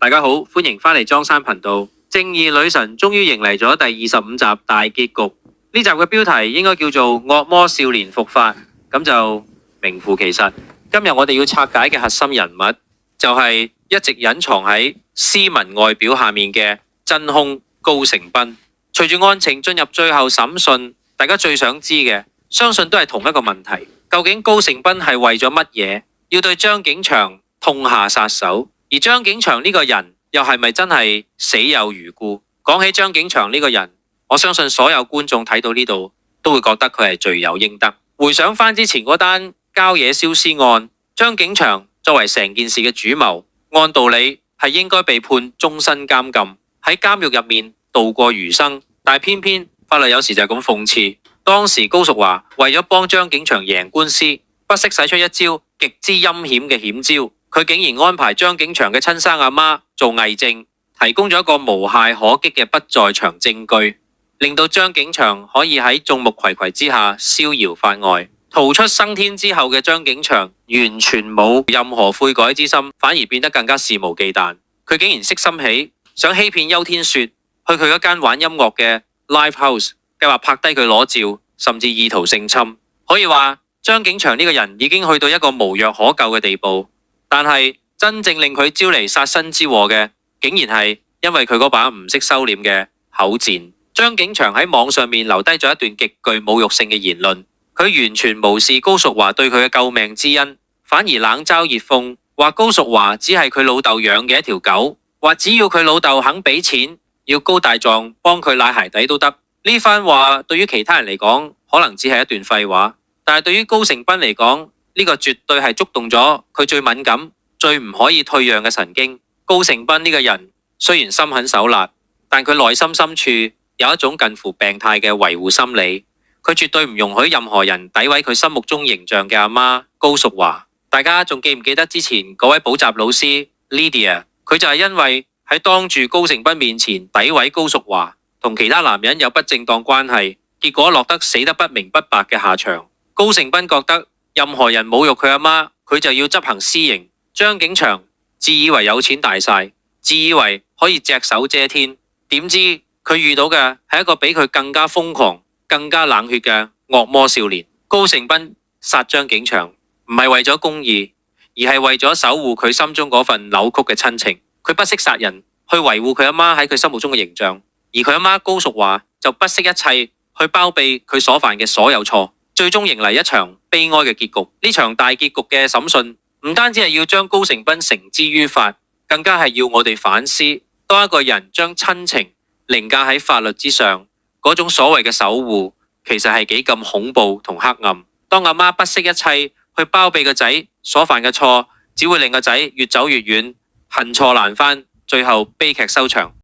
大家好，歡迎返嚟莊山頻道。正義女神終於迎嚟咗第25集大結局。呢集嘅標題應該叫做惡魔少年復發，咁就名副其實。今日我哋要拆解嘅核心人物就係一直隱藏喺斯文外表下面嘅真兇高成斌。隨住案情進入最後審訊，大家最想知嘅，相信都係同一個問題：究竟高成斌係為咗乜嘢要對張景祥痛下殺手？而張景祥呢個人又係咪真係死有餘辜？講起張景祥呢個人，我相信所有觀眾睇到呢度都會覺得佢係罪有應得。回想翻之前嗰單郊野燒屍案，張景祥作為成件事嘅主謀，按道理係應該被判終身監禁，喺監獄入面度過餘生。但係偏偏法律有時就係咁諷刺，當時高淑華為咗幫張景祥贏官司，不惜使出一招極之陰險嘅險招。佢竟然安排張景祥嘅親生阿媽做偽證，提供咗一個無懈可擊嘅不在場證據，令到張景祥可以喺眾目睽睽之下逍遙法外。逃出生天之後嘅張景祥完全冇任何悔改之心，反而變得更加肆無忌憚。佢竟然色心起，想欺騙邱天雪去佢嗰間玩音樂嘅 live house， 計劃拍低佢攞照，甚至意圖性侵。可以話張景祥呢個人已經去到一個無藥可救嘅地步。但係真正令佢招嚟殺身之禍嘅，竟然係因為佢嗰把唔識收斂嘅口賤。張景祥喺網上面留低咗一段極具侮辱性嘅言論，佢完全無視高淑華對佢嘅救命之恩，反而冷嘲熱諷，話高淑華只係佢老豆養嘅一條狗，話只要佢老豆肯俾錢，要高大壯幫佢拉鞋底都得。呢番話對於其他人嚟講可能只係一段廢話，但係對於高成斌嚟講，呢個絕對係觸動咗佢最敏感、最唔可以退讓嘅神經。高成斌呢個人雖然心狠手辣，但佢內心深處有一種近乎病態嘅維護心理。佢絕對唔容許任何人詆毀佢心目中形象嘅阿媽高淑華。大家仲記唔記得之前嗰位補習老師 Lydia？ 佢就係因為喺當住高成斌面前詆毀高淑華，同其他男人有不正當關係，結果落得死得不明不白嘅下場。高成斌覺得任何人侮辱佢阿媽，佢就要執行私刑。張景祥自以為有錢大晒，自以為可以隻手遮天，點知佢遇到嘅係一個比佢更加瘋狂、更加冷血嘅惡魔少年。高成斌殺張景祥唔係為咗公義，而係為咗守護佢心中嗰份扭曲嘅親情。佢不惜殺人去維護佢阿媽喺佢心目中嘅形象，而佢阿媽高淑華就不惜一切去包庇佢所犯嘅所有錯。最終迎嚟一場悲哀嘅結局。呢場大結局嘅審訊唔單止係要將高成斌繩之於法，更加係要我哋反思，當一個人將親情凌駕喺法律之上，嗰種所謂嘅守護其實係幾咁恐怖同黑暗。當阿媽不惜一切去包庇個仔所犯嘅錯，只會令個仔越走越遠，恨錯難返，最後悲劇收場。